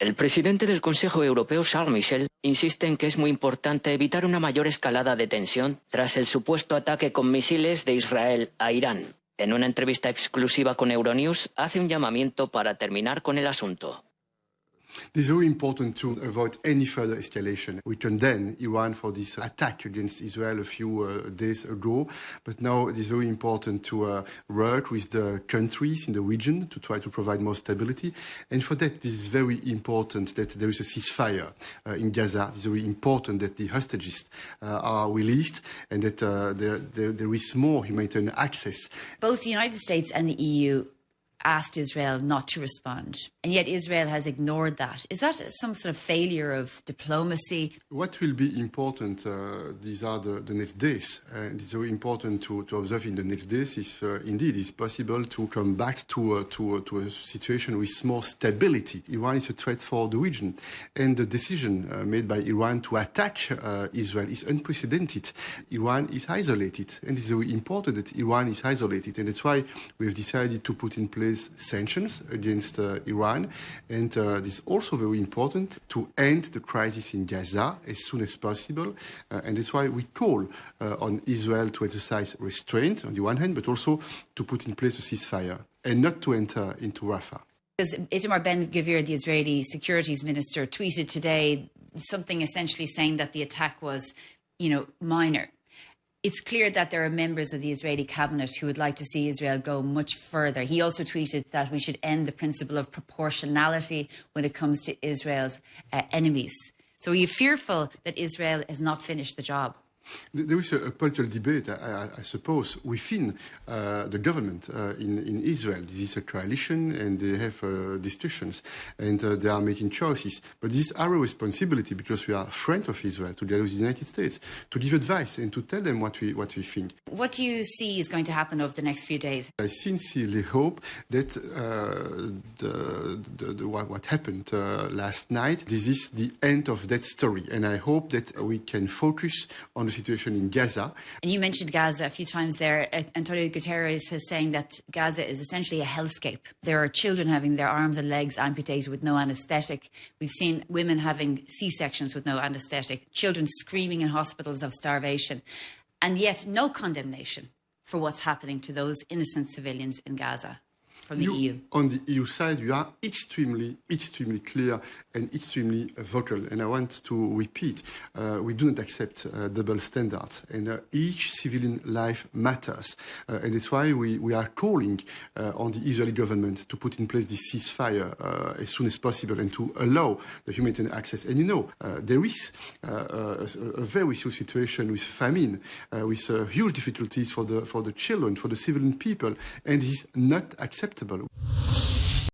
El presidente del Consejo Europeo, Charles Michel, insiste en que es muy importante evitar una mayor escalada de tensión tras el supuesto ataque con misiles de Israel a Irán. En una entrevista exclusiva con Euronews, hace un llamamiento para terminar con el asunto. It is very important to avoid any further escalation. We condemn Iran for this attack against Israel a few days ago, but now it is very important to work with the countries in the region to try to provide more stability. And for that, it is very important that there is a ceasefire in Gaza. It is very important that the hostages are released and that there is more humanitarian access. Both the United States and the EU asked Israel not to respond, and yet Israel has ignored that. Is that some sort of failure of diplomacy? What will be important, these are the next days. And it's very important to observe in the next days if indeed it's possible to come back to a situation with more stability. Iran is a threat for the region, and the decision made by Iran to attack Israel is unprecedented. Iran is isolated, and it's very important that Iran is isolated, and that's why we've decided to put in place sanctions against Iran, and it's also very important to end the crisis in Gaza as soon as possible, and that's why we call on Israel to exercise restraint on the one hand, but also to put in place a ceasefire and not to enter into Rafah. Because Itamar Ben-Gvir, the Israeli securities minister, tweeted today something essentially saying that the attack was, minor. It's clear that there are members of the Israeli cabinet who would like to see Israel go much further. He also tweeted that we should end the principle of proportionality when it comes to Israel's enemies. So are you fearful that Israel has not finished the job? There is a political debate, I suppose, within the government in Israel. This is a coalition, and they have discussions, and they are making choices. But this is our responsibility, because we are friends of Israel, to the United States, to give advice and to tell them what we think. What do you see is going to happen over the next few days? I sincerely hope that what happened last night, this is the end of that story, and I hope that we can focus on the situation in Gaza. And you mentioned Gaza a few times there. Antonio Guterres is saying that Gaza is essentially a hellscape. There are children having their arms and legs amputated with no anaesthetic. We've seen women having C-sections with no anaesthetic, children screaming in hospitals of starvation, and yet no condemnation for what's happening to those innocent civilians in Gaza from the EU. On the EU side, you are extremely clear and extremely vocal. And I want to repeat, we do not accept double standards. And each civilian life matters. And that's why we are calling on the Israeli government to put in place this ceasefire as soon as possible and to allow the humanitarian access. And there is a very serious situation with famine, with huge difficulties for the children, for the civilian people. And this is not acceptable.